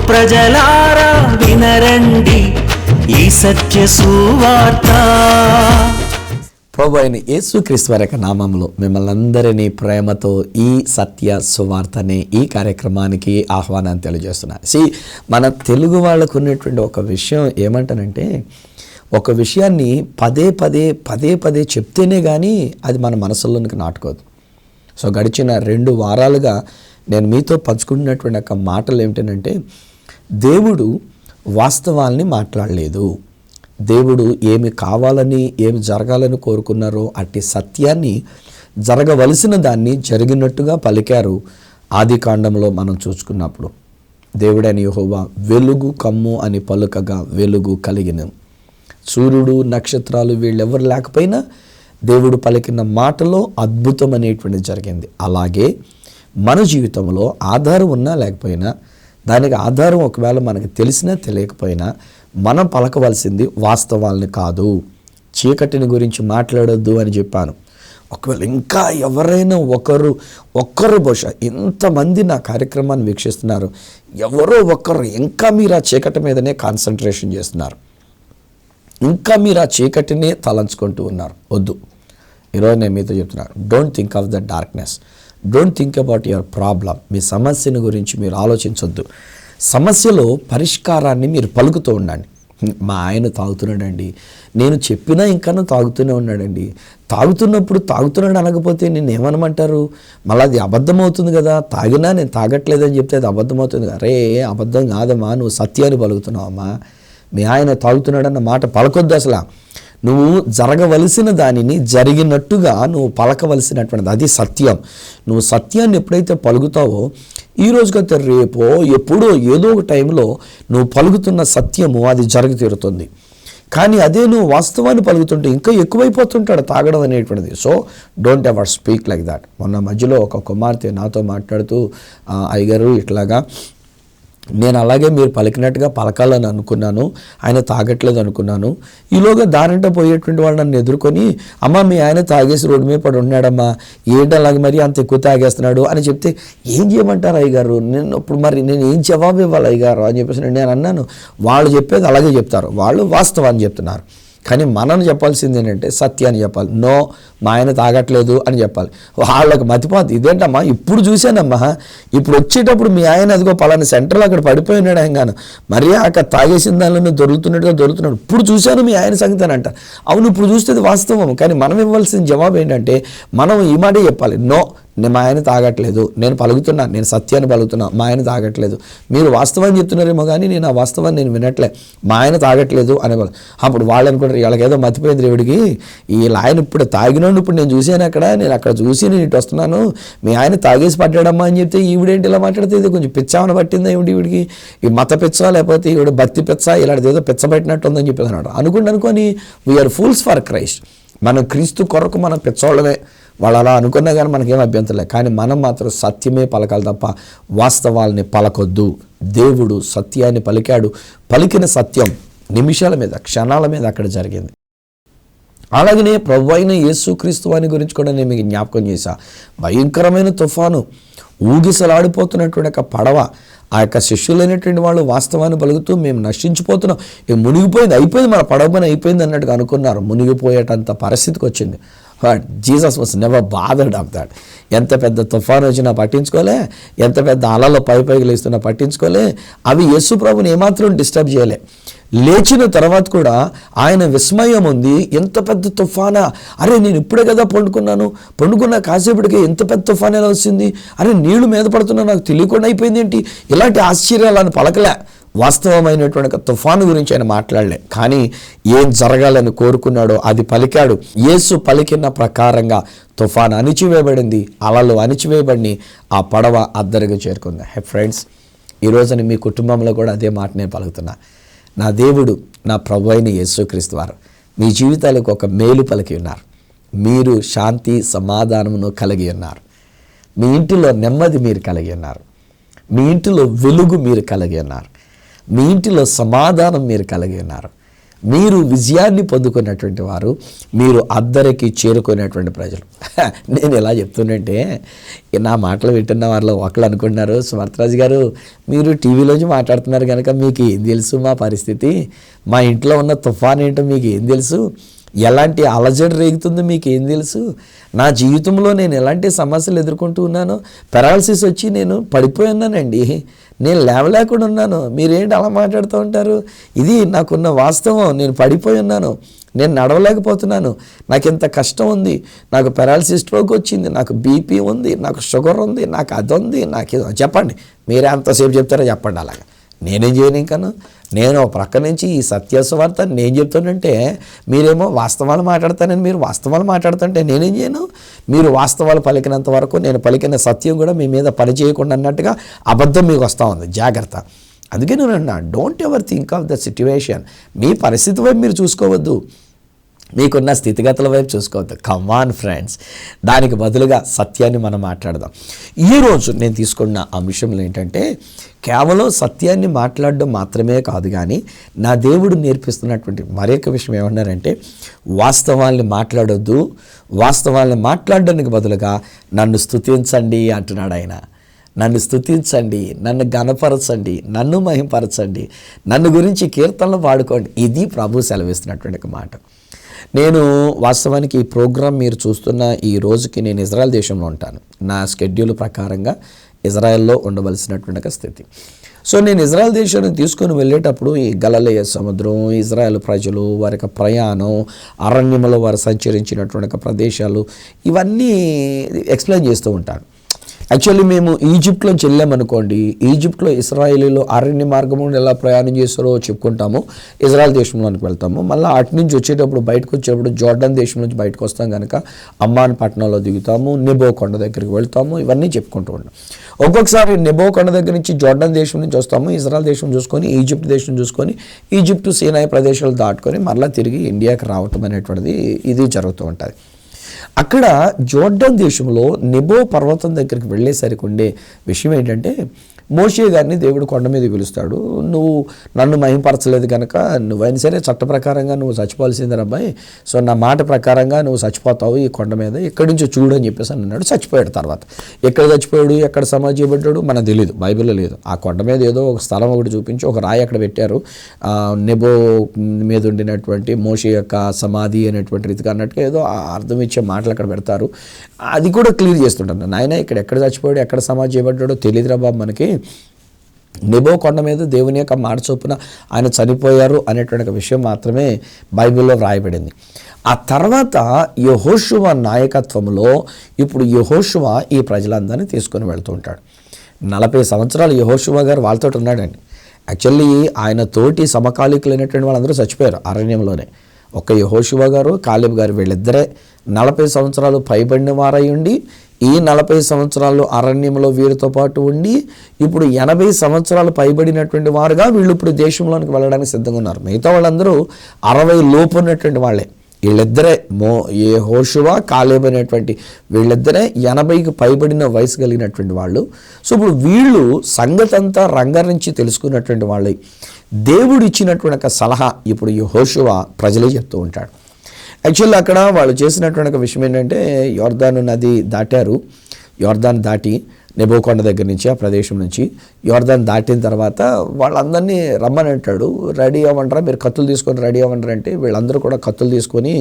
ప్రజలారా వినరండి ఈ సత్య సువార్త. ప్రభు అయిన యేసుక్రీస్తు వారి యొక్క నామంలో మిమ్మల్ని అందరినీ ప్రేమతో ఈ సత్య సువార్త అనే ఈ కార్యక్రమానికి ఆహ్వానాన్ని తెలియజేస్తున్నాను. మన తెలుగు వాళ్ళకు ఉన్నటువంటి ఒక విషయం ఏమంటానంటే, ఒక విషయాన్ని పదే పదే చెప్తేనే కానీ అది మన మనసులోనికి నాటుకోదు. సో గడిచిన 2 వారాలుగా నేను మీతో పంచుకుంటున్నటువంటి ఒక మాటలు ఏమిటంటే, దేవుడు వాస్తవాల్ని మాట్లాడలేదు. దేవుడు ఏమి కావాలని, ఏమి జరగాలని కోరుకున్నారో అట్టి సత్యాన్ని, జరగవలసిన దాన్ని జరిగినట్టుగా పలికారు. ఆది కాండంలో మనం చూసుకున్నప్పుడు దేవుడైన యెహోవా వెలుగు కమ్ము అని పలుకగా వెలుగు కలిగిన. సూర్యుడు, నక్షత్రాలు వీళ్ళెవరు లేకపోయినా దేవుడు పలికిన మాటలో అద్భుతం అనేటువంటిది జరిగింది. అలాగే మన జీవితంలో ఆధారం ఉన్నా లేకపోయినా, దానికి ఆధారం ఒకవేళ మనకు తెలిసినా తెలియకపోయినా, మనం పలకవలసింది వాస్తవాల్ని కాదు. చీకటిని గురించి మాట్లాడొద్దు అని చెప్పాను. ఒకవేళ ఇంకా ఎవరైనా ఒక్కరు బహుశా ఇంతమంది నా కార్యక్రమాన్ని వీక్షిస్తున్నారు, ఎవరో ఒక్కరు ఇంకా మీరు ఆ చీకటి మీదనే కాన్సన్ట్రేషన్ చేస్తున్నారు, ఇంకా మీరు ఆ చీకటినే తలంచుకుంటూ ఉన్నారు. వద్దు. ఈరోజు నేను మీతో చెప్తున్నాను, don't think of the darkness, don't think about your problem. మీ సమస్యను గురించి మీరు ఆలోచించొద్దు. సమస్యలో పరిష్కారాన్ని మీరు పలుకుతూ ఉండండి. మా ఆయన తాగుతున్నాడండి, నేను చెప్పినా ఇంకానూ తాగుతూనే ఉన్నాడండి. తాగుతున్నప్పుడు తాగుతున్నాడు అనకపోతే నేను ఏమనమంటారు? మళ్ళీ అది అబద్ధం అవుతుంది కదా. తాగినా నేను తాగట్లేదని చెప్తే అది అబద్ధం అవుతుంది. అరే అబద్ధం కాదమ్మా, నువ్వు సత్యాన్ని పలుకుతున్నావమ్మా. మీ ఆయన తాగుతున్నాడన్న మాట పలకొద్దు. అసలు నువ్వు జరగవలసిన దానిని జరిగినట్టుగా నువ్వు పలకవలసినటువంటిది, అది సత్యం. నువ్వు సత్యాన్ని ఎప్పుడైతే పలుకుతావో, ఈ రోజుకైతే రేపో ఎప్పుడో ఏదో ఒక టైంలో నువ్వు పలుకుతున్న సత్యము అది జరిగి తీరుతుంది. కానీ అదే నువ్వు వాస్తవాన్ని పలుకుతుంటే ఇంకా ఎక్కువైపోతుంటాడు తాగడం అనేటువంటిది. So don't ever speak like that. మొన్న మధ్యలో ఒక కుమార్తె నాతో మాట్లాడుతూ, అయ్యగారు ఇట్లాగా నేను అలాగే మీరు పలికినట్టుగా పలకాలని అనుకున్నాను, ఆయన తాగట్లేదు అనుకున్నాను. ఈలోగా దారింట పోయేటువంటి వాళ్ళు నన్ను ఎదుర్కొని, అమ్మ మీ ఆయన తాగేసి రోడ్డు మీద పడి ఉన్నాడమ్మా, ఏంటి అలాగే మరి అంత ఎక్కువ తాగేస్తున్నాడు అని చెప్తే ఏం చేయమంటారు అయ్యగారు? నేను ఏం జవాబు ఇవ్వాలి అయ్యగారు అని చెప్పేసి నేను అన్నాను. వాళ్ళు చెప్పేది అలాగే చెప్తారు, వాళ్ళు వాస్తవాన్ని చెప్తున్నారు. కానీ మనం చెప్పాల్సింది ఏంటంటే సత్యాన్ని చెప్పాలి. నో, మా ఆయన తాగట్లేదు అని చెప్పాలి. వాళ్ళకి మతిపోద్ది, ఇదేంటమ్మా ఇప్పుడు చూశానమ్మా, ఇప్పుడు వచ్చేటప్పుడు మీ ఆయన అదిగో పలానా సెంటర్లో అక్కడ పడిపోయి ఉన్నాడు ఆయనగాను, మరీ అక్కడ తాగేసిన దానిలో దొరుకుతున్నాడు, ఇప్పుడు చూశాను మీ ఆయన సంగతి అని అంటారు. అవును, ఇప్పుడు చూస్తే వాస్తవం. కానీ మనం ఇవ్వాల్సిన జవాబు ఏంటంటే, మనం ఈ మాటే చెప్పాలి. నో, మా ఆయన తాగట్లేదు, నేను పలుకుతున్నాను, నేను సత్యాన్ని పలుకుతున్నా, మా ఆయన తాగట్లేదు. మీరు వాస్తవాన్ని చెప్తున్నారేమో కానీ నేను ఆ వాస్తవాన్ని నేను వినట్లే, మా ఆయన తాగట్లేదు అనేవాళ్ళు. అప్పుడు వాళ్ళు అనుకుంటారు వీళ్ళకేదో మతిపోయింది దేవుడికి, ఈ ఆయన ఇప్పుడు తాగినోడు ఇప్పుడు నేను చూశాను అక్కడ, నేను అక్కడ చూసి నేను ఇటు వస్తున్నాను, మీ ఆయన తాగేసి పడ్డాడమ్మా అని చెప్తే ఈవిడేంటి ఇలా మాట్లాడితే ఇది కొంచెం పిచ్చామని పట్టిందా ఈవిడికి, ఈ మత పిచ్చ లేకపోతే ఈవిడ భక్తి పిచ్చ, ఇలాంటిది ఏదో పిచ్చ పెట్టినట్టు ఉందని చెప్పేసి అన్నాడు. అనుకొని వీఆర్ ఫూల్స్ ఫర్ క్రైస్ట్. మనం క్రీస్తు కొరకు మనం పిచ్చోళ్ళమే. వాళ్ళు అలా అనుకున్నా కానీ మనకేం అభ్యంతరం లేదు. కానీ మనం మాత్రం సత్యమే పలకాలి తప్ప వాస్తవాలని పలకొద్దు. దేవుడు సత్యాన్ని పలికాడు. పలికిన సత్యం నిమిషాల మీద, క్షణాల మీద అక్కడ జరిగింది. అలాగనే ప్రభువైన యేసుక్రీస్తు వాని గురించి కూడా నేను మీకు జ్ఞాపకం చేశా. భయంకరమైన తుఫాను, ఊగిసలాడిపోతున్నటువంటి ఒక పడవ, ఆ యొక్క శిష్యులైనటువంటి వాళ్ళు వాస్తవాన్ని పలుకుతూ మేము నశించిపోతున్నాం, మునిగిపోయింది, అయిపోయింది, మన పడవ పని అయిపోయింది అన్నట్టుగా అనుకున్నారు. మునిగిపోయేటంత పరిస్థితికి వచ్చింది. But Jesus was never bothered of that. ఎంత పెద్ద తుఫాను వచ్చినా పట్టించుకోలే, ఎంత పెద్ద అలలు పైకి లేస్తున్నా పట్టించుకోలే. అవి యేసు ప్రభుని ఏమాత్రం డిస్టర్బ్ చేయలే. లేచిన తర్వాత కూడా ఆయన విస్మయం ఉంది. ఎంత పెద్ద తుఫానా, అరే నేను ఇప్పుడే కదా పండుకున్న కాసేపటికి ఎంత పెద్ద తుఫాన్ ఎలా వచ్చింది, అరే నీళ్లు మీద పడుతున్నా నాకు తెలియకుండా అయిపోయింది ఏంటి, ఇలాంటి ఆశ్చర్యాలను పలకలే. వాస్తవమైనటువంటి తుఫాను గురించి ఆయన మాట్లాడలే. కానీ ఏం జరగాలని కోరుకున్నాడో అది పలికాడు. యేసు పలికిన ప్రకారంగా తుఫాను అణిచివేయబడింది, అలలు అణిచివేయబడి ఆ పడవ అద్దరికి చేరుకుంది. హే ఫ్రెండ్స్, ఈరోజున మీ కుటుంబంలో కూడా అదే మాట నేను పలుకుతున్నా. నా దేవుడు, నా ప్రభు అయిన యేసుక్రీస్తు వారు మీ జీవితాలకు ఒక మేలు పలికి ఉన్నారు. మీరు శాంతి సమాధానమును కలిగి ఉన్నారు. మీ ఇంటిలో నెమ్మది మీరు కలిగి ఉన్నారు. మీ ఇంటిలో వెలుగు మీరు కలిగి ఉన్నారు. మీ ఇంటిలో సమాధానం మీరు కలిగి ఉన్నారు. మీరు విజయాన్ని పొందుకున్నటువంటి వారు, మీరు అద్దరికి చేరుకునేటువంటి ప్రజలు. నేను ఎలా చెప్తున్నంటే నా మాటలు వింటున్న వారిలో ఒకళ్ళు అనుకుంటున్నారు, సుమర్తరాజు గారు మీరు టీవీలోంచి మాట్లాడుతున్నారు కనుక మీకు ఏం తెలుసు మా పరిస్థితి, మా ఇంట్లో ఉన్న తుఫాన్ ఏంటో మీకు ఏం తెలుసు, ఎలాంటి అలజడి రేగుతుందో మీకు ఏం తెలుసు, నా జీవితంలో నేను ఎలాంటి సమస్యలు ఎదుర్కొంటూ ఉన్నానో, పెరాలసిస్ వచ్చి నేను పడిపోయి ఉన్నానండి, నేను లేవలేకుండా ఉన్నాను, మీరేంటి అలా మాట్లాడుతూ ఉంటారు, ఇది నాకున్న వాస్తవం, నేను పడిపోయి ఉన్నాను, నేను నడవలేకపోతున్నాను, నాకు ఎంత కష్టం ఉంది, నాకు పెరాలసిస్ స్ట్రోక్ వచ్చింది, నాకు బీపీ ఉంది, నాకు షుగర్ ఉంది, నాకు అది ఉంది, నాకు చెప్పండి, మీరే అంతసేపు చెప్తారో చెప్పండి. అలాగా నేనేం చేయను ఇంకాను. నేను ప్రక్క నుంచి ఈ సత్యస్వార్త నేను చెప్తానంటే మీరేమో వాస్తవాలు మాట్లాడతానని మీరు వాస్తవాలు మాట్లాడుతుంటే నేనేం చేయను. మీరు వాస్తవాలు పలికినంత వరకు నేను పలికిన సత్యం కూడా మీ మీద పని చేయకుండా అన్నట్టుగా అబద్ధం మీకు వస్తూ ఉంది, జాగ్రత్త. అందుకే నేను అన్నా, don't ever think of the situation. మీ పరిస్థితి వైపు మీరు చూసుకోవద్దు, మీకున్న స్థితిగతుల వైపు చూసుకోవద్దు. కమాన్ ఫ్రెండ్స్, దానికి బదులుగా సత్యాన్ని మనం మాట్లాడదాం. ఈరోజు నేను తీసుకున్న అంశంలో ఏంటంటే కేవలం సత్యాన్ని మాట్లాడడం మాత్రమే కాదు, కానీ నా దేవుడు నేర్పిస్తున్నటువంటి మరొక విషయం ఏమన్నారంటే వాస్తవాల్ని మాట్లాడొద్దు, వాస్తవాల్ని మాట్లాడడానికి బదులుగా నన్ను స్తుతించండి అంటున్నాడు ఆయన. నన్ను స్తుతించండి, నన్ను ఘనపరచండి, నన్ను మహింపరచండి, నన్ను గురించి కీర్తనలు పాడుకోండి. ఇది ప్రభు సెలవిస్తున్నటువంటి ఒక మాట. నేను వాస్తవానికి ఈ ప్రోగ్రాం మీరు చూస్తున్న ఈ రోజుకి నేను ఇజ్రాయెల్ దేశంలో ఉంటాను. నా స్కెడ్యూల్ ప్రకారంగా ఇజ్రాయెల్లో ఉండవలసినటువంటి ఒక స్థితి. సో నేను ఇజ్రాయెల్ దేశాన్ని తీసుకొని వెళ్ళేటప్పుడు ఈ గలిలయ సముద్రం, ఇజ్రాయెల్ ప్రజలు, వారి యొక్క ప్రయాణం, అరణ్యంలో వారు సంచరించినటువంటి ప్రదేశాలు, ఇవన్నీ ఎక్స్ప్లెయిన్ చేస్తూ ఉంటాను. యాక్చువల్లీ మేము ఈజిప్ట్లోంచి వెళ్ళామనుకోండి, ఈజిప్ట్లో ఇశ్రాయేలీలో అరణ్య మార్గం ఎలా ప్రయాణం చేస్తారో చెప్పుకుంటాము, ఇజ్రాయెల్ దేశంలోనికి వెళ్తాము. మళ్ళీ అటు నుంచి వచ్చేటప్పుడు బయటకు వచ్చేటప్పుడు జోర్డన్ దేశం నుంచి బయటకు వస్తాం కనుక అమ్మాన్ పట్టణంలో దిగుతాము, నెబో కొండ దగ్గరికి వెళ్తాము, ఇవన్నీ చెప్పుకుంటూ ఉంటాం. ఒక్కొక్కసారి నెబో కొండ దగ్గర నుంచి జోర్డన్ దేశం నుంచి వస్తాము, ఇజ్రాయెల్ దేశం చూసుకొని, ఈజిప్ట్ దేశం చూసుకొని, ఈజిప్టు సీనాయి ప్రదేశాలు దాటుకొని మళ్ళీ తిరిగి ఇండియాకి రావటం అనేటువంటిది ఇది జరుగుతూ ఉంటుంది. అక్కడ జోర్డన్ దేశంలో నెబో పర్వతం దగ్గరికి వెళ్ళేసరికి ఉండే విషయం ఏంటంటే మోషే గారిని దేవుడు కొండ మీద పిలుస్తాడు. నువ్వు నన్ను మహింపరచలేదు కనుక నువ్వైనా సరే చట్ట ప్రకారంగా నువ్వు చచ్చిపోవాల్సిందే అబ్బాయి, సో నా మాట ప్రకారంగా నువ్వు చచ్చిపోతావు ఈ కొండ మీద, ఇక్కడి నుంచి చూడు అని చెప్పేసి అన్నాడు. చచ్చిపోయాడు. తర్వాత ఎక్కడ చచ్చిపోయాడు, ఎక్కడ సమాధి చేయబడ్డాడు మనకు తెలియదు, బైబిల్లో లేదు. ఆ కొండ మీద ఏదో ఒక స్థలం ఒకటి చూపించి ఒక రాయి అక్కడ పెట్టారు, నెబో మీద ఉండినటువంటి మోషే యొక్క సమాధి అనేటువంటి రీతిగా అన్నట్టుగా ఏదో అర్థం ఇచ్చే మాటలు అక్కడ పెడతారు. అది కూడా క్లియర్ చేస్తుంటాను. నాయన ఇక్కడ ఎక్కడ చచ్చిపోయాడు, ఎక్కడ సమాధి చేయబడ్డాడో తెలియదురా బాబు మనకి, నెబో కొండ మీద దేవుని యొక్క మాట చొప్పున ఆయన చనిపోయారు అనేటువంటి విషయం మాత్రమే బైబిల్లో వ్రాయబడింది. ఆ తర్వాత యెహోషువ నాయకత్వంలో ఇప్పుడు యెహోషువ ఈ ప్రజలందరినీ తీసుకొని వెళ్తూ ఉంటాడు. 40 సంవత్సరాలు యెహోషువ గారు వాళ్ళతో ఉన్నాడండి. యాక్చువల్లీ ఆయన తోటి సమకాలీకులైనటువంటి వాళ్ళందరూ చచ్చిపోయారు అరణ్యంలోనే. ఒక్క యెహోషువ గారు, కాలేబు గారు వీళ్ళిద్దరే 40 సంవత్సరాలు పైబడిన వారై ఉండి, ఈ 40 సంవత్సరాలు అరణ్యంలో వీరితో పాటు ఉండి ఇప్పుడు 80 సంవత్సరాలు పైబడినటువంటి వారుగా వీళ్ళు ఇప్పుడు దేశంలోనికి వెళ్ళడానికి సిద్ధంగా ఉన్నారు. మిగతా వాళ్ళందరూ 60 లోపు ఉన్నటువంటి వాళ్ళే. వీళ్ళిద్దరే యెహోషువ, కాలేబు అనేటువంటి వీళ్ళిద్దరే 80కి పైబడిన వయసు కలిగినటువంటి వాళ్ళు. సో ఇప్పుడు వీళ్ళు సంగతి అంతా రంగరించి తెలుసుకున్నటువంటి వాళ్ళు. దేవుడు ఇచ్చినటువంటి ఒక సలహా ఇప్పుడు యెహోషువ ప్రజలే చెప్తూ ఉంటాడు. యాక్చువల్లీ అక్కడ వాళ్ళు చేసినటువంటి ఒక విషయం ఏంటంటే యోర్దాను నది దాటారు. యోర్దాన్ దాటి నెబో కొండ దగ్గర నుంచి, ఆ ప్రదేశం నుంచి యోర్దాన్ దాటిన తర్వాత వాళ్ళందరినీ రమ్మని అంటాడు. రెడీ అవ్వంటారా, మీరు కత్తులు తీసుకొని రెడీ అవ్వంటారు అంటే వీళ్ళందరూ కూడా కత్తులు తీసుకొని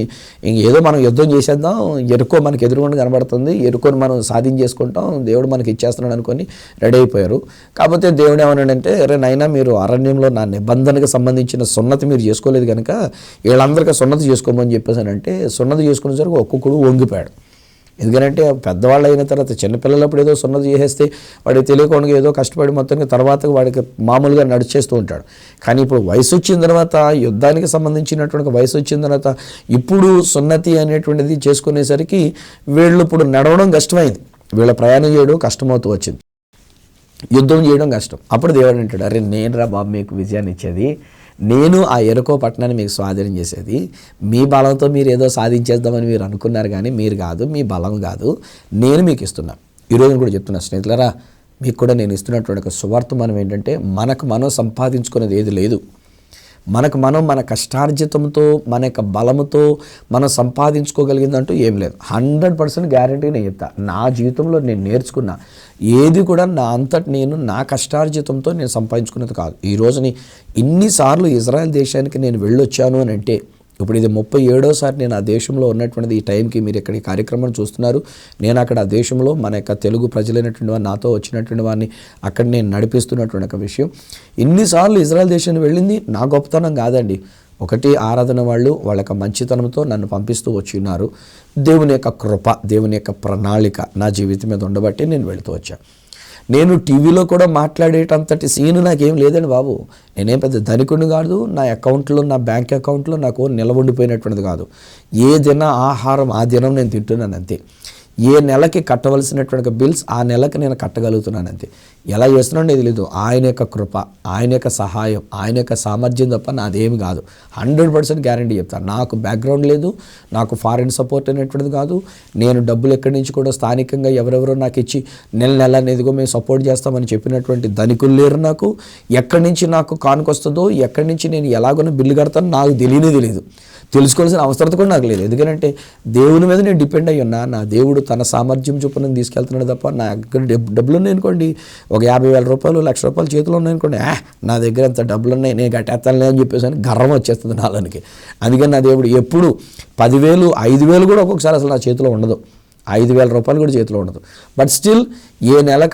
ఏదో మనం యుద్ధం చేసేద్దాం, ఎరుకో మనకి ఎదురుగుండా కనబడుతుంది, ఎరుకోని మనం సాధించేసుకుంటాం, దేవుడు మనకి ఇచ్చేస్తున్నాడు అనుకొని రెడీ అయిపోయారు. కాకపోతే దేవుడు ఏమన్నాడంటే, అరే నైనా మీరు అరణ్యంలో నా నిబంధనకు సంబంధించిన సున్నతి మీరు చేసుకోలేదు కనుక వీళ్ళందరికీ సున్నతి చేసుకోమని చెప్పేసానంటే సున్నతి చేసుకునేసరికి ఒక్కొక్కడు వంగిపోయాడు. ఎందుకంటే పెద్దవాళ్ళు అయిన తర్వాత చిన్నపిల్లలప్పుడు ఏదో సున్నతి చేసేస్తే వాడికి తెలియకుండా ఏదో కష్టపడి మొత్తానికి తర్వాత వాడికి మామూలుగా నడిచేస్తూ ఉంటాడు. కానీ ఇప్పుడు వయసు వచ్చిన తర్వాత, యుద్ధానికి సంబంధించినటువంటి వయసు వచ్చిన తర్వాత ఇప్పుడు సున్నతి అనేటువంటిది చేసుకునేసరికి వీళ్ళు ఇప్పుడు నడవడం కష్టమైంది, వీళ్ళ ప్రయాణం చేయడం కష్టమవుతూ వచ్చింది, యుద్ధం చేయడం కష్టం. అప్పుడు దేవుడు అంటాడు, అరే నేను రా బాబు మీకు విజయాన్ని ఇచ్చేది, నేను ఆ ఎరుకో పట్టణాన్ని మీకు స్వాధీనం చేసేది, మీ బలంతో మీరు ఏదో సాధించేద్దామని మీరు అనుకున్నారు, కానీ మీరు కాదు, మీ బలం కాదు, నేను మీకు ఇస్తున్నా. ఈరోజు కూడా చెప్తున్నా స్నేహితులారా, మీకు కూడా నేను ఇస్తున్నటువంటి ఒక సువార్తమానం ఏంటంటే మనకు మనం సంపాదించుకునేది ఏది లేదు. మనం మన కష్టార్జితంతో మన యొక్క బలముతో మనం సంపాదించుకోగలిగిందంటూ ఏం లేదు. 100% గ్యారంటీ నేను చెప్తా. నా జీవితంలో నేను నేర్చుకున్న ఏది కూడా నా అంతటి నేను నా కష్టార్జితంతో నేను సంపాదించుకున్నది కాదు. ఈరోజుని ఇన్నిసార్లు ఇజ్రాయెల్ దేశానికి నేను వెళ్ళొచ్చాను అని అంటే, ఇప్పుడు ఇది 37వ నేను ఆ దేశంలో ఉన్నటువంటిది. ఈ టైంకి మీరు ఇక్కడ ఈ కార్యక్రమం చూస్తున్నారు. నేను అక్కడ ఆ దేశంలో మన యొక్క తెలుగు ప్రజలైనటువంటి వారు, నాతో వచ్చినటువంటి వారిని అక్కడ నేను నడిపిస్తున్నటువంటి ఒక విషయం. ఇన్నిసార్లు ఇజ్రాయెల్ దేశానికి వెళ్ళింది నా గొప్పతనం కాదండి. ఒకటి ఆరాధన వాళ్ళ యొక్క మంచితనంతో నన్ను పంపిస్తూ వచ్చి ఉన్నారు. దేవుని యొక్క కృప, దేవుని యొక్క ప్రణాళిక నా జీవితం మీద ఉండబట్టి నేను వెళుతూ వచ్చాను. నేను టీవీలో కూడా మాట్లాడేటంతటి సీను నాకేం లేదండి బాబు. నేనేం పెద్ద ధనికుడిని కాదు. నా అకౌంట్లో, నా బ్యాంక్ అకౌంట్లో నాకు నిలబడిపోయినటువంటిది కాదు. ఏ దిన ఆహారం ఆ దినం నేను తింటున్నాను అంతే. ఏ నెలకి కట్టవలసినటువంటి బిల్స్ ఆ నెలకి నేను కట్టగలుగుతున్నాను అంతే. ఎలా చేస్తున్నానో తెలియదు. ఆయన యొక్క కృప, ఆయన యొక్క సహాయం, ఆయన యొక్క సామర్థ్యం తప్ప నాదేమి కాదు. 100% గ్యారంటీ చెప్తాను. నాకు బ్యాక్గ్రౌండ్ లేదు, నాకు ఫారిన్ సపోర్ట్ అనేటువంటిది కాదు. నేను డబ్బులు ఎక్కడి నుంచి కూడా స్థానికంగా ఎవరెవరో నాకు ఇచ్చి నెల అనేదిగో మేము సపోర్ట్ చేస్తామని చెప్పినటువంటి ధనికులు లేరు నాకు. ఎక్కడి నుంచి నాకు కానుకొస్తుందో, ఎక్కడి నుంచి నేను ఎలాగోనో బిల్లు కడతానో నాకు తెలియదు. తెలుసుకోవాల్సిన అవసరం కూడా నాకు లేదు. ఎందుకంటే దేవుని మీద నేను డిపెండ్ అయ్యి ఉన్నా. నా దేవుడు తన సామర్థ్యం చొప్పున తీసుకెళ్తున్నాడు తప్ప నా దగ్గర డబ్బులు ఉన్నాయి అనుకోండి, ఒక 50,000 రూపాయలు, ₹1,00,000 చేతిలో ఉన్నాయి అనుకోండి, నా దగ్గర అంత డబ్బులు ఉన్నాయి, నేను కట్టేస్తానులే అని చెప్పేసి అని గర్వం వచ్చేస్తుంది నాలోనికి. అందుకని నా దేవుడు ఎప్పుడు 10,000, 5,000 కూడా ఒక్కొక్కసారి అసలు నా చేతిలో ఉండదు. 5,000 రూపాయలు కూడా చేతిలో ఉండదు. బట్ స్టిల్ ఏ నెల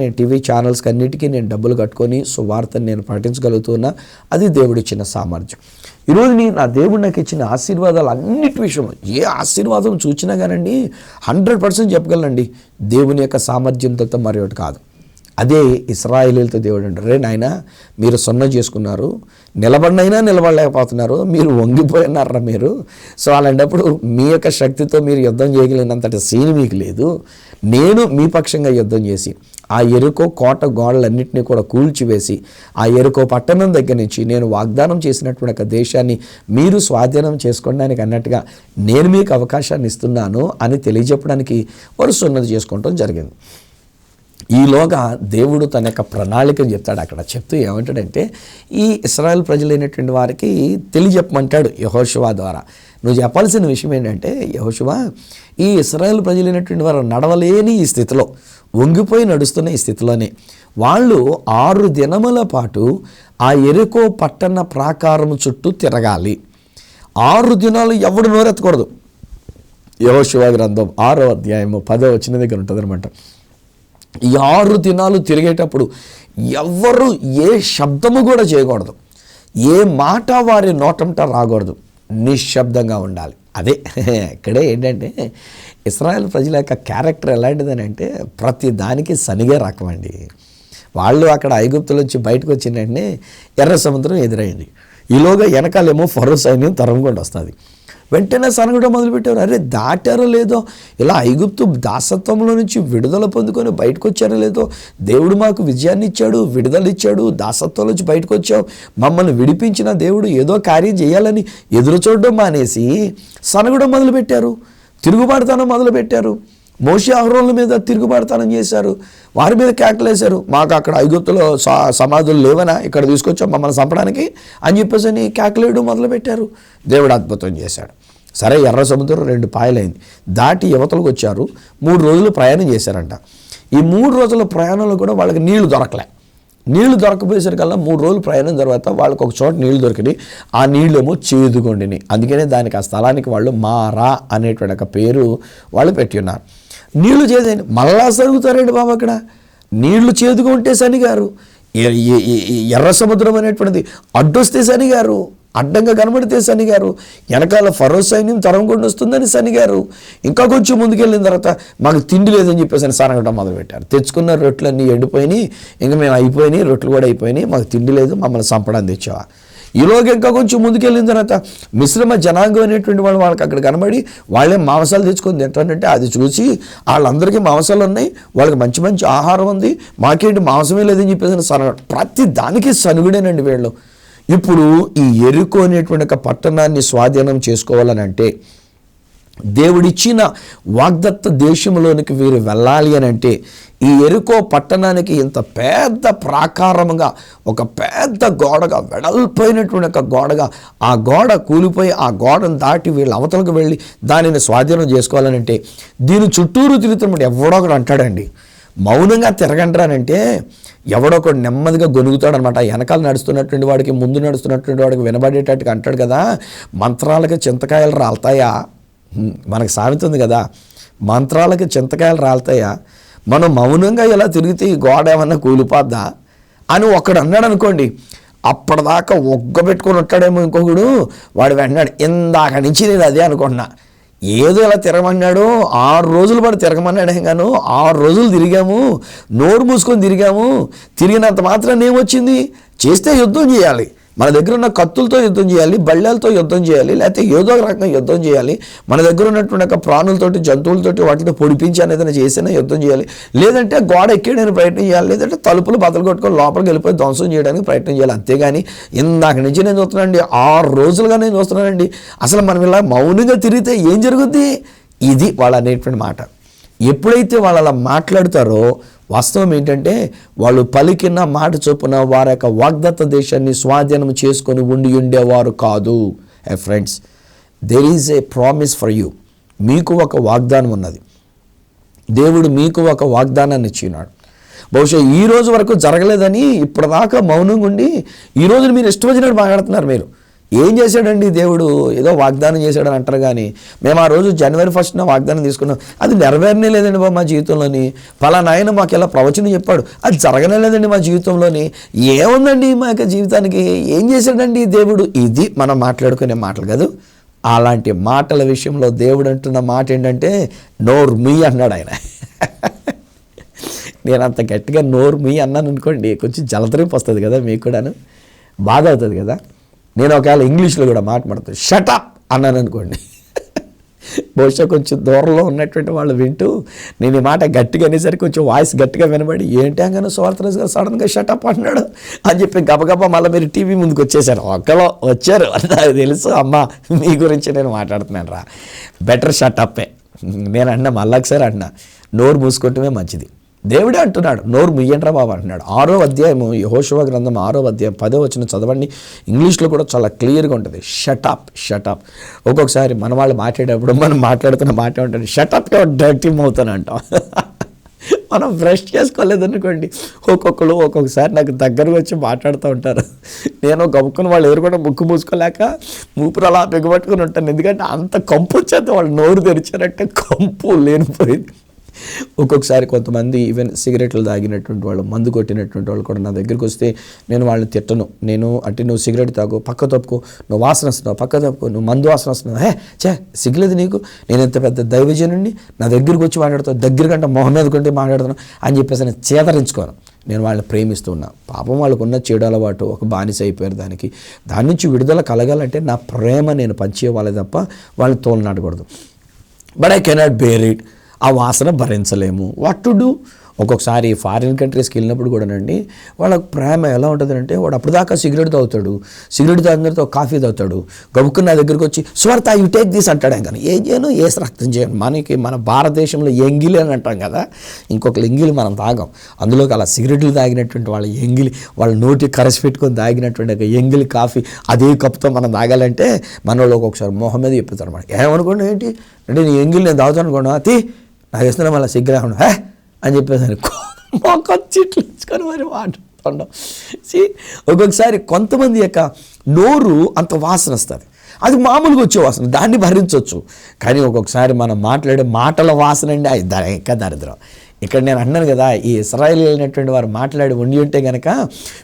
నేను టీవీ ఛానల్స్కి అన్నిటికీ నేను డబ్బులు కట్టుకొని సువార్తను నేను పాటించగలుగుతున్నా. అది దేవుడిచ్చిన సామర్థ్యం. ఈరోజు నా దేవుడు నాకు ఇచ్చిన ఆశీర్వాదాలు అన్నిటి విషయంలో ఏ ఆశీర్వాదం చూచినా కానండి 100% చెప్పగలనండి, దేవుని యొక్క సామర్థ్యం తప్ప మరి ఒకటి కాదు. అదే ఇశ్రాయేలీయులతో దేవుడు అంటారు, రే నాయనా మీరు సొన్న చేసుకున్నారు, నిలబడినైనా నిలబడలేకపోతున్నారు, మీరు వంగిపోయినారా మీరు. సో అలాంటప్పుడు మీ యొక్క శక్తితో మీరు యుద్ధం చేయగలిగినంతటి సీన్ మీకు లేదు. నేను మీ పక్షంగా యుద్ధం చేసి ఆ ఎరుకో కోట గోడలన్నింటినీ కూడా కూల్చివేసి ఆ ఎరుకో పట్టణం దగ్గర నుంచి నేను వాగ్దానం చేసినటువంటి ఒక దేశాన్ని మీరు స్వాధీనం చేసుకోవడానికి అన్నట్టుగా నేను మీకు అవకాశాన్ని ఇస్తున్నాను అని తెలియజెప్పడానికి వారు సున్నతి చేసుకోవటం జరిగింది. ఈలోగా దేవుడు తన యొక్క ప్రణాళికను చెప్తాడు. అక్కడ చెప్తూ ఏమంటాడంటే, ఈ ఇశ్రాయేల్ ప్రజలైనటువంటి వారికి తెలియజెప్పమంటాడు యెహోషువ ద్వారా. నువ్వు చెప్పాల్సిన విషయం ఏంటంటే, యెహోషువ ఈ ఇశ్రాయేల్ ప్రజలైనటువంటి వారు నడవలేని ఈ స్థితిలో, వంగిపోయి నడుస్తున్న ఈ స్థితిలోనే వాళ్ళు 6 దినముల పాటు ఆ యెరికో పట్టణ ప్రాకారం చుట్టూ తిరగాలి. 6 దినాలు ఎవడు నోరెత్తకూడదు. యెహోషువ గ్రంథం 6వ అధ్యాయము 10వ వచనం దగ్గర ఉంటుంది అనమాట. ఈ 6 దినాలు తిరిగేటప్పుడు ఎవ్వరు ఏ శబ్దము కూడా చేయకూడదు, ఏ మాట వారి నోటంట రాకూడదు, నిశ్శబ్దంగా ఉండాలి. అదే ఇక్కడే ఏంటంటే ఇశ్రాయేల్ ప్రజల యొక్క క్యారెక్టర్ ఎలాంటిదని అంటే, ప్రతి దానికి సనిగే రకమండి. వాళ్ళు అక్కడ ఐగుప్తుల నుంచి బయటకు వచ్చిన వెంటనే ఎర్ర సముద్రం ఎదురైంది. ఈలోగా వెనకాలేమో ఫరో సైన్యం తరంగుండి వస్తుంది. వెంటనే సనగడం మొదలుపెట్టారు. అరే దాటారో లేదో, ఇలా ఐగుప్తు దాసత్వంలో నుంచి విడుదల పొందుకొని బయటకు వచ్చారో లేదో, దేవుడు మాకు విజయాన్ని ఇచ్చాడు, విడుదల ఇచ్చాడు, దాసత్వం నుంచి బయటకు వచ్చాం, మమ్మల్ని విడిపించిన దేవుడు ఏదో కార్యం చేయాలని ఎదురు చూడడం మానేసి సనగడం మొదలుపెట్టారు, తిరుగుబాటుతనం మొదలుపెట్టారు. మోషే అహరోన్ల మీద తిరుగుబాటుతనం చేశారు, వారి మీద కేకలేశారు. మాకు అక్కడ ఐగుప్తులో సమాధులు లేవనా, ఇక్కడ తీసుకొచ్చాం మమ్మల్ని చంపడానికి అని చెప్పేసి అని కేకలేయడం మొదలుపెట్టారు. దేవుడు అద్భుతం చేశాడు. సరే, ఎర్ర సముద్రం 2 పాయలైంది, దాటి యువతలకు వచ్చారు. 3 రోజులు ప్రయాణం చేశారంట. ఈ 3 రోజుల ప్రయాణంలో కూడా వాళ్ళకి నీళ్లు దొరకలే. నీళ్లు దొరకపోయేసరికల్లా 3 రోజులు ప్రయాణం తర్వాత వాళ్ళకి ఒక చోట నీళ్లు దొరికినాయి. ఆ నీళ్ళేమో చేదుకొండినాయి. అందుకనే దానికి ఆ స్థలానికి వాళ్ళు మారా అనేటువంటి ఒక పేరు వాళ్ళు పెట్టి ఉన్నారు. నీళ్లు చేదండి, మళ్ళా సరుగుతారండి బాబు. అక్కడ నీళ్లు చేదుగా ఉంటే శనిగారు, ఎర్ర సముద్రం అనేటువంటిది అడ్డొస్తే శనిగారు, అడ్డంగా కనబడితే శనిగారు, వెనకాల ఫరో సైన్యం తరంగుండి వస్తుందని శనిగారు. ఇంకా కొంచెం ముందుకెళ్ళిన తర్వాత మాకు తిండి లేదని చెప్పేసి సనగడం మొదలుపెట్టారు. తెచ్చుకున్న రొట్టెలన్నీ ఎండిపోయినాయి, ఇంకా మేము అయిపోయినాయి, రొట్టెలు కూడా అయిపోయినాయి, మాకు తిండి లేదు, మమ్మల్ని చంపడానికి తెచ్చావా. ఈలోగా ఇంకా కొంచెం ముందుకెళ్ళిన తర్వాత మిశ్రమ జనాంగం అనేటువంటి వాళ్ళు వాళ్ళకి అక్కడ కనబడి వాళ్ళే మాంసాలు తెచ్చుకొని తింటారంటే అది చూసి వాళ్ళందరికీ మాంసాలు ఉన్నాయి, వాళ్ళకి మంచి మంచి ఆహారం ఉంది, మాకేంటి మాంసమే లేదని చెప్పేసి సనగడం. ప్రతి దానికి సనుగుడేనండి వీళ్ళు. ఇప్పుడు ఈ యెరికో అనేటువంటి ఒక పట్టణాన్ని స్వాధీనం చేసుకోవాలని అంటే దేవుడిచ్చిన వాగ్దత్త దేశంలోనికి వీరు వెళ్ళాలి అని అంటే ఈ యెరికో పట్టణానికి ఇంత పెద్ద ప్రాకారముగా ఒక పెద్ద గోడగా వెడల్పోయినటువంటి ఒక గోడగా ఆ గోడ కూలిపోయి ఆ గోడను దాటి వీళ్ళు అవతలకు వెళ్ళి దానిని స్వాధీనం చేసుకోవాలనంటే దీని చుట్టూరు తిరుగుతున్నప్పుడు ఎవడో ఒకడు అంటాడండి, మౌనంగా తిరగంటారంటే ఎవడో ఒకడు నెమ్మదిగా గొనుగుతాడు అనమాట. వెనకాల నడుస్తున్నటువంటి వాడికి ముందు నడుస్తున్నటువంటి వాడికి వినబడేటట్టుగా అంటాడు కదా, మంత్రాలకి చింతకాయలు రాలుతాయా, మనకు సామెత ఉంది కదా, మంత్రాలకి చింతకాయలు రాలుతాయా, మనం మౌనంగా ఇలా తిరిగితే ఈ గోడ ఏమన్నా కూలిపోద్దా అని ఒకడు అన్నాడు అనుకోండి, అప్పటిదాకా ఒగ్గబెట్టుకొని ఉంటాడేమో ఇంకొకడు, వాడు వెంటనే ఇందాక నుంచి నేను అదే అనుకుంటున్నా, ఏదో ఇలా తిరగమన్నాడు, 6 రోజులు పాటు తిరగమన్నాడు గాను 6 రోజులు తిరిగాము, నోరు మూసుకొని తిరిగాము, తిరిగినంత మాత్రం ఏమొచ్చింది, చేస్తే యుద్ధం చేయాలి, మన దగ్గర ఉన్న కత్తులతో యుద్ధం చేయాలి, బళ్ళాలతో యుద్ధం చేయాలి, లేకపోతే ఏదో ఒక రకంగా యుద్ధం చేయాలి, మన దగ్గర ఉన్నటువంటి ఒక ప్రాణులతోటి జంతువులతోటి వాటితో పొడిపించి అనేది చేసినా యుద్ధం చేయాలి, లేదంటే గోడ ఎక్కేయడానికి ప్రయత్నం చేయాలి, లేదంటే తలుపులు బద్దలు కొట్టుకొని లోపలికి వెళ్ళిపోయి ధ్వంసం చేయడానికి ప్రయత్నం చేయాలి. అంతేగాని ఇందాక నుంచి నేను చూస్తున్నానండి, 6 రోజులుగా నేను చూస్తున్నానండి, అసలు మనం ఇలా మౌనంగా తిరిగితే ఏం జరుగుద్ది, ఇది వాళ్ళు అనేటువంటి మాట. ఎప్పుడైతే వాళ్ళు అలా మాట్లాడతారో వాస్తవం ఏంటంటే వాళ్ళు పలికిన మాట చొప్పున వారి యొక్క వాగ్దత్త దేశాన్ని స్వాధీనం చేసుకొని ఉండేవారు కాదు. Friends, there is a promise for you. మీకు ఒక వాగ్దానం ఉన్నది, దేవుడు మీకు ఒక వాగ్దానాన్ని ఇచ్చినాడు. బహుశా ఈ రోజు వరకు జరగలేదని ఇప్పటిదాకా మౌనంగా ఉండి ఈ రోజు మీరు ఇష్టం వచ్చినట్టు మాట్లాడుతున్నారు. మీరు ఏం చేశాడండి దేవుడు, ఏదో వాగ్దానం చేశాడని అంటారు కానీ మేము ఆ రోజు జనవరి 1న వాగ్దానం తీసుకున్నాం, అది నెరవేరనే లేదండి మా జీవితంలోని, పలానా ఆయన మాకు ఇలా ప్రవచనం చెప్పాడు, అది జరగనే లేదండి మా జీవితంలోని, ఏముందండి మా యొక్క జీవితానికి, ఏం చేశాడండి దేవుడు. ఇది మనం మాట్లాడుకునే మాటలు కాదు. అలాంటి మాటల విషయంలో దేవుడు అంటున్న మాట ఏంటంటే నోరు మీ అన్నాడు ఆయన. నేను అంత గట్టిగా నోరు మీ అన్నాను అనుకోండి, కొంచెం జలతరింపు వస్తుంది కదా, మీకు కూడాను బాధ అవుతుంది కదా. నేను ఒకవేళ ఇంగ్లీష్లో కూడా మాట్లాడుతాను, షటప్ అన్నాను అనుకోండి, బహుశా కొంచెం దూరంలో ఉన్నటువంటి వాళ్ళు వింటూ నేను ఈ మాట గట్టిగా అనేసరికి కొంచెం వాయిస్ గట్టిగా వినబడి ఏంటి అనగానే సువార్తరాజు గారు సడన్గా షటప్ అన్నాడు అని చెప్పి గబగబా మళ్ళీ మీరు టీవీ ముందుకు వచ్చేసారు. ఒక్కలో వచ్చారు, నాకు తెలుసు, అమ్మ మీ గురించి నేను మాట్లాడుతున్నాను రా, బెటర్ షటప్పే. నేను అన్నా మళ్ళీ ఒకసారి అన్నా, నోరు మూసుకుంటమే మంచిది. దేవుడే అంటున్నాడు, నోరు ముయ్యండ్రా బాబు అంటున్నాడు. 6వ అధ్యాయము యెహోషువ గ్రంథం 6వ అధ్యాయం 10వ వచనం చదవండి, ఇంగ్లీష్లో కూడా చాలా క్లియర్గా ఉంటుంది. Shut up shut up. ఒక్కొక్కసారి మన వాళ్ళు మాట్లాడేటప్పుడు మనం మాట్లాడుతున్న మాట ఉంటుంది, షటప్ డర్టీ మౌత్ అని అంటాం. మనం బ్రష్ చేసుకోలేదనుకోండి, ఒక్కొక్కసారి నాకు దగ్గరకు వచ్చి మాట్లాడుతూ ఉంటారు, నేను గమ్ముకుని వాళ్ళు ఎవరు కూడా ముక్కు మూసుకోలేక మూపురు అలా బిగబట్టుకుని ఉంటాను, ఎందుకంటే అంత కంపు వచ్చేది, వాళ్ళు నోరు తెరిచారంటే కంపు లేనిపోయింది. ఒక్కొక్కసారి కొంతమంది ఈవెన్ సిగరెట్లు తాగినటువంటి వాళ్ళు, మందు కొట్టినటువంటి వాళ్ళు కూడా నా దగ్గరికి వస్తే నేను వాళ్ళని తిట్టను. నేను అంటే నువ్వు సిగరెట్ తాగు, పక్క తప్పుకో, నువ్వు వాసన వస్తున్నావు, పక్క తప్పుకో, నువ్వు మందు వాసన వస్తున్నావు, సిగ్గులేదు నీకు, నేను ఎంత పెద్ద దైవజనుడిని, నా దగ్గరికి వచ్చి మాట్లాడుతావు, దగ్గర కంటే మొహం మీద కొంటే మాట్లాడుతున్నాను అని చెప్పేసి నేను చేతరించుకోను. నేను వాళ్ళని ప్రేమిస్తూ ఉన్నా. పాపం వాళ్ళకున్న చెడు అలవాటు ఒక బానిస అయిపోయారు దానికి. దాని నుంచి విడుదల కలగాలంటే నా ప్రేమ నేను పంచేవాళ్ళే తప్ప వాళ్ళని తోలనాడకూడదు. But I cannot bear it. ఆ వాసన భరించలేము. What to do. ఒక్కొక్కసారి ఫారిన్ కంట్రీస్కి వెళ్ళినప్పుడు కూడానండి వాళ్ళ ప్రేమ ఎలా ఉంటుందంటే, వాడు అప్పటిదాకా సిగరెట్ తాగుతాడు, సిగరెట్ తాగినతో కాఫీ తాగుతాడు, గబుక్కుని నా దగ్గరికి వచ్చి స్వర్త యూ టేక్ దిస్ అంటాడు. కానీ ఏం చేయను, ఏసి రక్తం చేయను. మనకి మన భారతదేశంలో ఎంగిలి అని అంటాం కదా, ఇంకొకరు ఎంగిలి మనం తాగాం. అందులోకి అలా సిగరెట్లు తాగినటువంటి వాళ్ళ ఎంగిలి, వాళ్ళ నోటి కరసి పెట్టుకొని తాగినటువంటి ఒక ఎంగిలి కాఫీ అదే కప్పుతో మనం తాగాలంటే మన వాళ్ళు ఒక్కొక్కసారి మొహం మీద చెప్తారు అనమాట. ఏమనుకోండి ఏంటి అంటే నీ ఎంగిలి నేను తాగుతాను అనుకోండి, అతి నాకు ఇస్తున్నా మళ్ళీ సిగ్గు లేకుండా అని చెప్పేసి మొక్క చెట్లు ఇచ్చుకొని మరి మాట్లాడుతుండం. ఒక్కొక్కసారి కొంతమంది యొక్క నోరు అంత వాసన వస్తుంది, అది మామూలుగా వచ్చే వాసన, దాన్ని భరించవచ్చు. కానీ ఒక్కొక్కసారి మనం మాట్లాడే మాటల వాసన అండి అది ఇంకా దరిద్రం. ఇక్కడ నేను అన్నాను కదా, ఈ ఇశ్రాయేల్ అయినటువంటి వారు మాట్లాడి ఉండి ఉంటే కనుక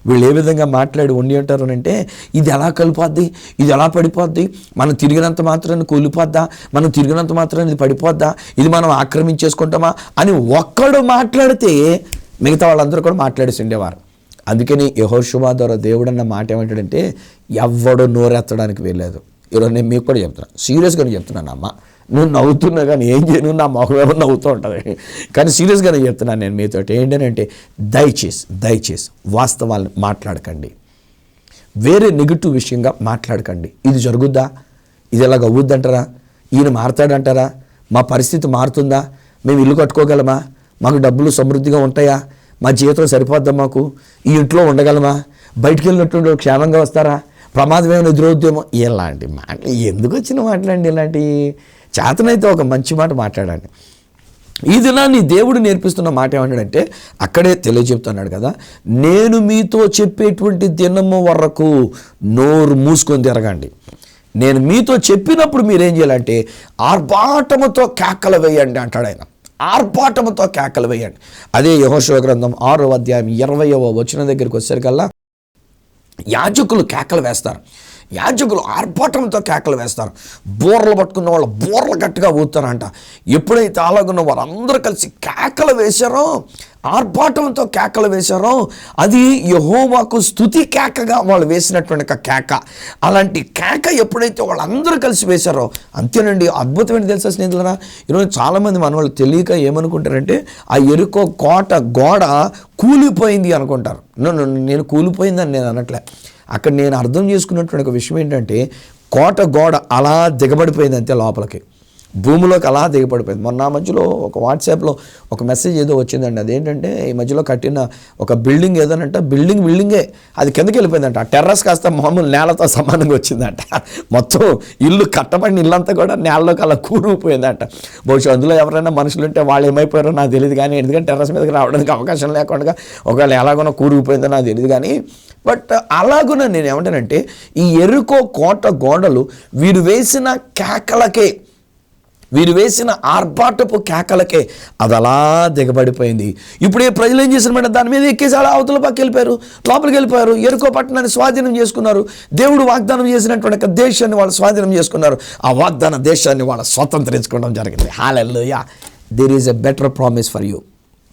వీళ్ళు ఏ విధంగా మాట్లాడి ఉండి ఉంటారు అంటే, ఇది ఎలా కలిపోద్ది, ఇది ఎలా పడిపోద్ది, మనం తిరిగినంత మాత్రాన్ని కూలిపోద్దా, మనం తిరిగినంత మాత్రాన్ని ఇది పడిపోద్దా, ఇది మనం ఆక్రమించేసుకుంటామా అని ఒక్కడు మాట్లాడితే మిగతా వాళ్ళందరూ కూడా మాట్లాడేసి ఉండేవారు. అందుకని యెహోషువ ద్వారా దేవుడు అన్న మాట ఏమంటాడంటే, ఎవ్వడు నోరెత్తడానికి వీల్లేదు. ఈరోజు నేను మీకు కూడా చెప్తున్నాను, సీరియస్గానే చెప్తున్నాను. అమ్మ నువ్వు నవ్వుతున్నా కానీ ఏం చేయను, నా మొహం ఏమో నవ్వుతూ ఉంటుంది, కానీ సీరియస్గానే చెప్తున్నాను నేను మీతో. ఏంటంటే దయచేసి వాస్తవాలను మాట్లాడకండి, వేరే నెగిటివ్ విషయంగా మాట్లాడకండి. ఇది జరుగుద్దా, ఇది ఎలాగ అవ్వుద్దంటారా, ఈయన మారతాడంటారా? మా పరిస్థితి మారుతుందా? మేము ఇల్లు కట్టుకోగలమా? మాకు డబ్బులు సమృద్ధిగా ఉంటాయా? మా జీవితం సరిపోద్దా? మాకు ఈ ఇంట్లో ఉండగలమా? బయటికి వెళ్ళినట్టు క్షేమంగా వస్తారా? ప్రమాదం ఏమైనా ఎదురవుద్దేమో? ఇలాంటి మాటలు ఎందుకు వచ్చిన మాటలండి? ఇలాంటి చేతనైతే ఒక మంచి మాట మాట్లాడండి. ఈ దినాన్ని దేవుడు నేర్పిస్తున్న మాట ఏమన్నాడంటే, అక్కడే తెలియజెప్తున్నాడు కదా, నేను మీతో చెప్పేటువంటి దినము వరకు నోరు మూసుకొని తిరగండి. నేను మీతో చెప్పినప్పుడు మీరేం చేయాలంటే ఆర్భాటముతో కేకలు వేయండి అంటాడు ఆయన. ఆర్భాటముతో కేకలు వేయండి. అదే యెహోషువ గ్రంథం 6వ అధ్యాయం 20వ వచనం దగ్గరికి వచ్చేసరికల్లా యాజకులు కేకలు వేస్తారు. యాజకులు ఆర్భాటంతో కేకలు వేస్తారు. బోర్లు పట్టుకున్న వాళ్ళు బోర్లు గట్టిగా ఊతారంట. ఎప్పుడైతే అలాగున్న వారందరూ కలిసి కేకలు వేశారో, ఆర్భాటంతో కేకలు వేశారో, అది యెహోవాకు స్తుతి కేకగా వాళ్ళు వేసినటువంటి కేక. అలాంటి కేక ఎప్పుడైతే వాళ్ళందరూ కలిసి వేశారో, అంతేనండి. అద్భుతం ఏంటి తెలుసా స్నేహితులారా? ఈరోజు చాలామంది మన వాళ్ళు తెలియక ఏమనుకుంటారంటే, ఆ ఎరుకో కోట గోడ కూలిపోయింది అనుకుంటారు. నేను కూలిపోయిందని నేను అనట్లే. అక్కడ నేను అర్థం చేసుకున్నటువంటి ఒక విషయం ఏంటంటే, కోట గోడ అలా దిగబడిపోయింది అంతే, లోపలికి భూమిలోకి అలా దిగబడిపోయింది. మొన్న మధ్యలో ఒక వాట్సాప్లో ఒక మెసేజ్ ఏదో వచ్చిందండి. అదేంటంటే, ఈ మధ్యలో కట్టిన ఒక బిల్డింగ్ ఏదోనంట, బిల్డింగే అది కిందకి వెళ్ళిపోయిందంట. ఆ టెర్రస్ కాస్త మామూలు నేలతో సమానంగా వచ్చిందంట. మొత్తం ఇల్లు కట్టబడిన ఇల్లంతా కూడా నేలలోకి అలా కూరుకుపోయిందంట. బహుశా అందులో ఎవరైనా మనుషులు ఉంటే వాళ్ళు ఏమైపోయారో నాకు తెలియదు, కానీ ఎందుకంటే టెర్రస్ మీదకి రావడానికి అవకాశం లేకుండా ఒకవేళ ఎలాగోనో కూరుకుపోయిందో నాకు తెలియదు. కానీ బట్ అలాగున నేను ఏమంటానంటే, ఈ ఎరుకో కోట గోడలు వీరు వేసిన కేకలకే, వీరు వేసిన ఆర్భాటపు కేకలకే అది అలా దిగబడిపోయింది. ఇప్పుడు ఈ ప్రజలు ఏం చేశారన్నమాట, దాని మీద ఎక్కేసి అలా అవతల పక్క వెళ్ళిపోయారు, లోపలికి వెళ్ళిపోయారు, ఎరుకో పట్టణాన్ని స్వాధీనం చేసుకున్నారు. దేవుడు వాగ్దానం చేసినటువంటి దేశాన్ని వాళ్ళు స్వాధీనం చేసుకున్నారు. ఆ వాగ్దాన దేశాన్ని వాళ్ళు స్వతంత్రించుకోవడం జరిగింది. Hallelujah. There is a better promise for you.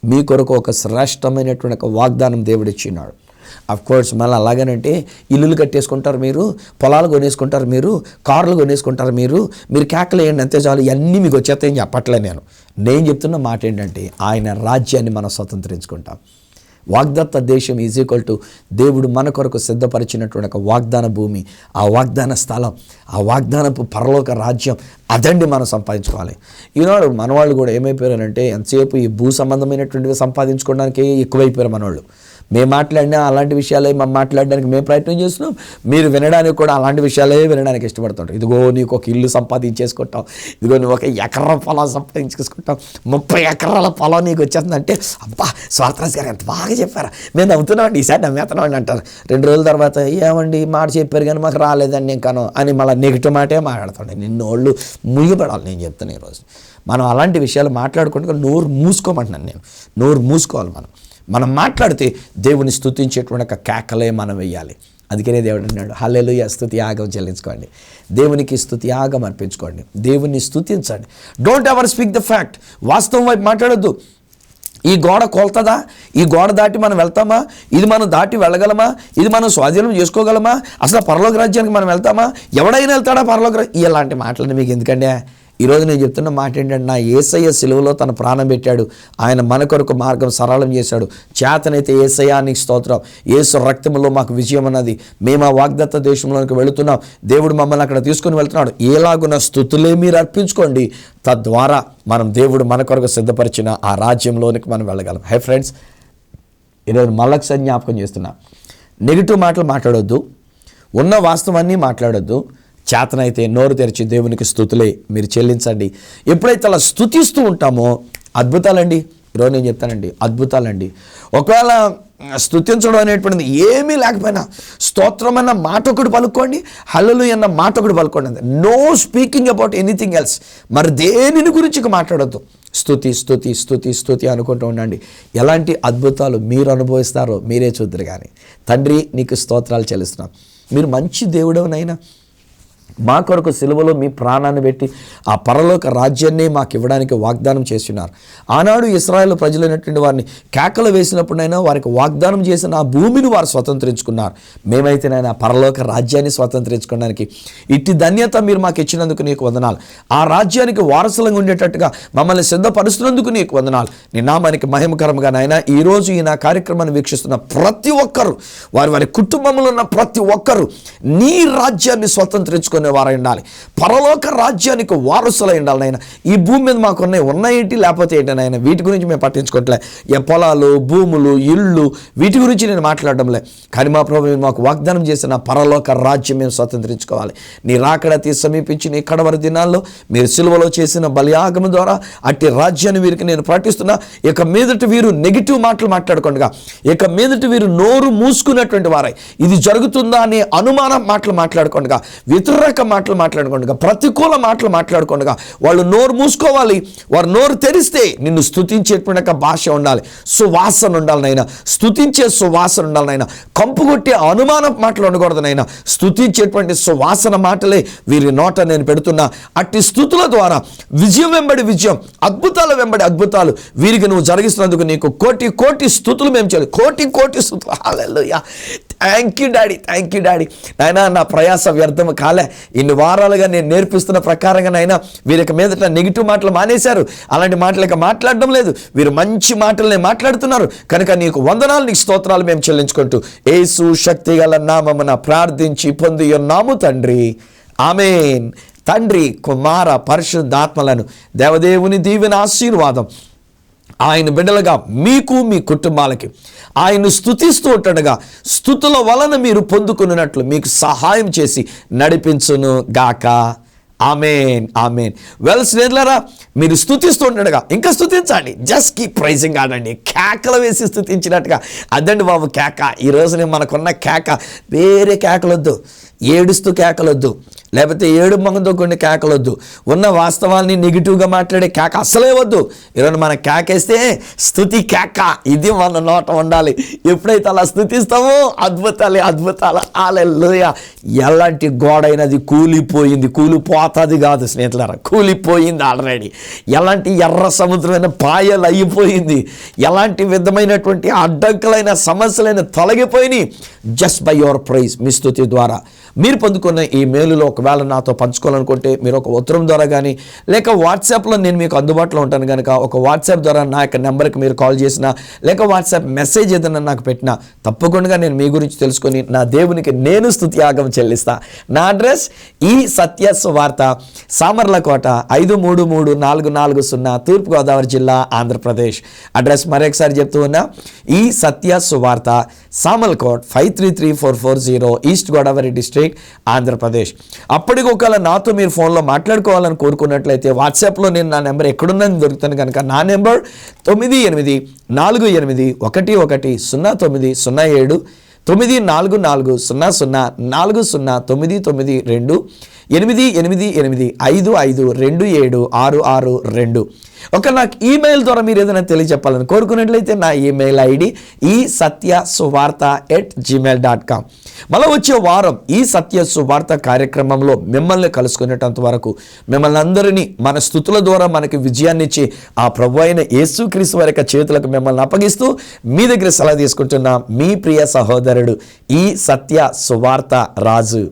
మీ కొరకు ఒక శ్రేష్టమైనటువంటి ఒక వాగ్దానం దేవుడు ఇచ్చినాడు. అఫ్ కోర్స్ మళ్ళీ అలాగనంటే ఇల్లులు కట్టేసుకుంటారు మీరు, పొలాలు కొనేసుకుంటారు మీరు, కార్లు కొనేసుకుంటారు మీరు కేకలు వేయండి అంతే చాలు, ఇవన్నీ మీకు వచ్చేస్తాయని చెప్పట్లే. నేను చెప్తున్న మాట ఏంటంటే, ఆయన రాజ్యాన్ని మనం స్వతంత్రించుకుంటాం. వాగ్దత్త దేశం ఈజ్ ఈక్వల్ టు దేవుడు మన కొరకు సిద్ధపరిచినటువంటి ఒక వాగ్దాన భూమి, ఆ వాగ్దాన స్థలం, ఆ వాగ్దానపు పరలోక రాజ్యం, అదండి మనం సంపాదించుకోవాలి. ఈనాడు మనవాళ్ళు కూడా ఏమైపోయారంటే, ఎంతసేపు ఈ భూ సంబంధమైనటువంటివి సంపాదించుకోవడానికి ఎక్కువైపోయారు మనవాళ్ళు. మేము మాట్లాడినా అలాంటి విషయాలే మనం మాట్లాడడానికి మేము ప్రయత్నం చేస్తున్నాం. మీరు వినడానికి కూడా అలాంటి విషయాలే వినడానికి ఇష్టపడుతుంటారు. ఇదిగో నీకు ఒక ఇల్లు సంపాదించేసుకుంటాం, ఇదిగో నువ్వు ఒక ఎకరం పొలం సంపాదించేసుకుంటాం, 30 ఎకరాల పొలం నీకు వచ్చేస్తుందంటే, అబ్బా స్వార్థరాజ్ గారు ఎంత బాగా చెప్పారా, మేము నవ్వుతున్నామండి, ఈసారి నమ్మేస్తున్నామండి అంటారు. 2 రోజుల తర్వాత ఏమండి మాట చెప్పారు కానీ మాకు రాలేదండి ఇంకాను అని మళ్ళీ నెగిటివ్ మాటే మాట్లాడుతుండే. నిన్నోళ్ళు ముగిపడాలి. నేను చెప్తాను ఈరోజు మనం అలాంటి విషయాలు మాట్లాడుకుంటే నోరు మూసుకోమంటున్నాను నేను. నోరు మూసుకోవాలి. మనం మాట్లాడితే దేవుని స్తుతించేటువంటి ఒక కేకలే మనం వెయ్యాలి. అందుకనే దేవుడు అన్నాడు, హల్లెలూయా, స్తుతి యాగం చెల్లించుకోండి, దేవునికి స్తుతి యాగం అర్పించుకోండి, దేవుని స్తుతించండి. Don't ever speak the fact. వాస్తవం వైపు మాట్లాడొద్దు. ఈ గోడ కొలతదా, ఈ గోడ దాటి మనం వెళ్తామా, ఇది మనం దాటి వెళ్ళగలమా, ఇది మనం స్వాధీనం చేసుకోగలమా, అసలు పరలోక రాజ్యానికి మనం వెళ్తామా, ఎవడైనా వెళ్తాడా పరలోక రాజ్యం? ఇలాంటి మాటలు మీకు ఎందుకంటే, ఈరోజు నేను చెప్తున్న మాట ఏంటంటే, నా యేసయ్య సిలువలో తన ప్రాణం పెట్టాడు, ఆయన మన కొరకు మార్గం సరళం చేశాడు. చేతనైతే యేసయ్యా నీకు స్తోత్రం, యేసు రక్తంలో మాకు విజయం అన్నది, మేము ఆ వాగ్దత్త దేశంలోకి వెళుతున్నాం, దేవుడు మమ్మల్ని అక్కడ తీసుకుని వెళ్తున్నాడు. ఎలాగున్న స్తుతులే మీరు అర్పించుకోండి, తద్వారా మనం దేవుడు మన కొరకు సిద్ధపరిచిన ఆ రాజ్యంలోనికి మనం వెళ్ళగలం. హై ఫ్రెండ్స్, ఈరోజు మళ్ళొకసారి జ్ఞాపకం చేస్తున్నా, నెగిటివ్ మాటలు మాట్లాడొద్దు, ఉన్న వాస్తవాన్ని మాట్లాడొద్దు. చేతనైతే నోరు తెరిచి దేవునికి స్తుతులే మీరు చెల్లించండి. ఎప్పుడైతే అలా స్తుతిస్తూ ఉంటామో అద్భుతాలండి. ఈరోజు నేను చెప్తానండి, అద్భుతాలండి. ఒకవేళ స్తుతించడం అనేటువంటిది ఏమీ లేకపోయినా స్తోత్రం అన్న మాట ఒకటి పలుకోండి, హల్లెలూయా అన్న మాట ఒకటి పలుకోండి. No speaking about anything else. మరి దేనిని గురించి మాట్లాడొద్దు. స్తుతి స్తుతి స్తుతి స్తుతి అనుకుంటూ ఉండండి. ఎలాంటి అద్భుతాలు మీరు అనుభవిస్తారో మీరే చూద్దరు. కానీ తండ్రి నీకు స్తోత్రాలు చెల్లిస్తున్నాం. మీరు మంచి దేవుడవనైనా మా కొరకు సిలువలో మీ ప్రాణాన్ని పెట్టి ఆ పరలోక రాజ్యాన్ని మాకు ఇవ్వడానికి వాగ్దానం చేస్తున్నారు. ఆనాడు ఇశ్రాయేలు ప్రజలైనటువంటి వారిని కేకలు వేసినప్పుడైనా వారికి వాగ్దానం చేసిన ఆ భూమిని వారు స్వతంత్రించుకున్నారు. మేమైతేనైనా పరలోక రాజ్యాన్ని స్వతంత్రించుకోవడానికి ఇట్టి ధన్యత మీరు మాకు ఇచ్చినందుకు నీకు వందనాలు. ఆ రాజ్యానికి వారసులంగా ఉండేటట్టుగా మమ్మల్ని సిద్ధపరుస్తున్నందుకు నీకు వందనాలు. నీ నామానికి మహిమకరంగా నాయనా, ఈరోజు ఈ నా కార్యక్రమాన్ని వీక్షిస్తున్న ప్రతి ఒక్కరు, వారి వారి కుటుంబంలో ఉన్న ప్రతి ఒక్కరు నీ రాజ్యాన్ని స్వతంత్రించుకునే పొందుకునే వారై ఉండాలి. పరలోక రాజ్యానికి వారసులై ఉండాలి నాయన. ఈ భూమి మీద మాకు ఉన్నాయేంటి లేకపోతే ఏంటి నాయన, వీటి గురించి మేము పట్టించుకోవట్లే. ఏ పొలాలు, భూములు, ఇళ్ళు, వీటి గురించి నేను మాట్లాడడంలే. కానీ మా ప్రభు మాకు వాగ్దానం చేసిన పరలోక రాజ్యం మేము స్వతంత్రించుకోవాలి. నీ రాకడ సమీపించి నీ కడవరి దినాల్లో మీరు సిలువలో చేసిన బలియాగం ద్వారా అట్టి రాజ్యాన్ని వీరికి నేను ప్రకటిస్తున్నా. ఇక మీదట వీరు నెగిటివ్ మాటలు మాట్లాడకుండా, ఇక మీదట వీరు నోరు మూసుకున్నటువంటి వారై ఇది జరుగుతుందా అనే అనుమాన మాటలు మాట్లాడకుండా, వ్యతిరేక మాటలు మాట్లాడకుండా, ప్రతికూల మాటలు మాట్లాడకుండా వాళ్ళు నోరు మూసుకోవాలి. వారు నోరు తెరిస్తే నిన్ను స్తుతించేటువంటి భాష ఉండాలి, సువాసన ఉండాలి నాయన. స్తుతించే సువాసన ఉండాలి నాయన. కంపు కొట్టే అనుమాన మాటలు ఉండకూడదు నాయన. స్తుతించేటువంటి సువాసన మాటలే వీరి నోట నేను పెడుతున్నా. అట్టి స్తుతుల ద్వారా విజయం వెంబడి విజయం, అద్భుతాల వెంబడి అద్భుతాలు వీరికి నువ్వు జరిగిస్తున్నందుకు నీకు కోటి కోటి స్తుతులు మేము చేయాలి. కోటి కోటి స్తుతులు. Hallelujah. Thank you daddy, thank you daddy. నాయన నా ప్రయాస వ్యర్థం కాలే. ఇన్ని వారాలుగా నేను నేర్పిస్తున్న ప్రకారంగా నాయన వీరికి మీదట నెగిటివ్ మాటలు మానేశారు. అలాంటి మాటలు ఇక మాట్లాడడం లేదు. వీరు మంచి మాటలనే మాట్లాడుతున్నారు. కనుక నీకు వందనాలు, నీకు స్తోత్రాలు మేము చెల్లించుకుంటూ యేసు శక్తి గల నామమున ప్రార్థించి పొంది ఉన్నాము తండ్రి. ఆమేన్. తండ్రి, కుమార, పరిశుద్ధాత్మలను దేవదేవుని దీవెన ఆశీర్వాదం ఆయన బిడ్డలుగా మీకు, మీ కుటుంబాలకి ఆయన స్తుతిస్తూ ఉంటుండగా స్తుతుల వలన మీరు పొందుకున్నట్లు మీకు సహాయం చేసి నడిపించును గాక. ఆమేన్, ఆమేన్. వెల్ స్నేహితులారా, మీరు స్తుతిస్తూ ఉండగా ఇంకా స్తుతించండి. జస్ట్ కీప్ ప్రైజింగ్ ఆడండి. కేకలు వేసి స్తుతించినట్టుగా అదండి బాబు కేక. ఈరోజు మనకున్న కేక వేరే కేకలొద్దు, ఏడుస్తూ కేకలొద్దు, లేకపోతే ఏడు మొహంతో కొన్ని కేకలొద్దు, ఉన్న వాస్తవాన్ని నెగిటివ్గా మాట్లాడే కేక అసలే వద్దు. ఈరోజు మన కేకేస్తే స్తుతి కేక, ఇది మన నోట ఉండాలి. ఎప్పుడైతే అలా స్తుతిస్తామో అద్భుతాలే అద్భుతాలు. హల్లెలూయా. ఎలాంటి గోడైనది కూలిపోయింది, కూలిపోతుంది కాదు స్నేహితులారా, కూలిపోయింది ఆల్రెడీ. ఎలాంటి ఎర్ర సముద్రమైన పాయలు అయిపోయింది, ఎలాంటి విధమైనటువంటి అడ్డంకులైన సమస్యలైన తొలగిపోయినాయి జస్ట్ బై యువర్ ప్రైజ్. మీ స్తుతి ద్వారా మీరు పొందుకున్న ఈ మేలులో ఒకవేళ నాతో పంచుకోవాలనుకుంటే మీరు ఒక ఉత్తరం ద్వారా కానీ లేక వాట్సాప్లో నేను మీకు అందుబాటులో ఉంటాను కనుక ఒక వాట్సాప్ ద్వారా నా యొక్క నెంబర్కి మీరు కాల్ చేసినా లేక వాట్సాప్ మెసేజ్ ఏదైనా నాకు పెట్టినా తప్పకుండా నేను మీ గురించి తెలుసుకొని నా దేవునికి నేను స్తుతియాగం చెల్లిస్తా. నా అడ్రస్ ఈ సత్య సువార్త, సామర్లకోట 533440, తూర్పుగోదావరి జిల్లా, ఆంధ్రప్రదేశ్. అడ్రస్ మరొకసారి చెప్తూ ఉన్నా, ఈ సత్య సువార్త, సామర్లకోట్ 533440, ఈస్ట్ గోదావరి డిస్ట్రిక్ట్, ఆంధ్రప్రదేశ్. అప్పటికి ఒకవేళ నాతో మీరు ఫోన్లో మాట్లాడుకోవాలని కోరుకున్నట్లయితే వాట్సాప్లో నేను నా నెంబర్ ఎక్కడున్నది దొరుకుతాను కనుక నా నెంబర్ 9848110907 9440040992 888855276662. ఒక నాకు ఈమెయిల్ ద్వారా మీరు ఏదైనా తెలియజెప్పాలని కోరుకున్నట్లయితే నా ఈమెయిల్ ఐడి isathyasuvartha@gmail.com. మళ్ళీ వచ్చే వారం ఈ సత్య సువార్త కార్యక్రమంలో మిమ్మల్ని కలుసుకునేటంత వరకు మిమ్మల్ని అందరినీ మన స్తుతుల ద్వారా మనకి విజయాన్ని ఇచ్చి ఆ ప్రభు అయిన యేసుక్రీస్తు వారి యొక్క చేతులకు మిమ్మల్ని అప్పగిస్తూ మీ దగ్గర సలహా తీసుకుంటున్న మీ ప్రియ సహోదరుడు ఈ సత్య సువార్త రాజు.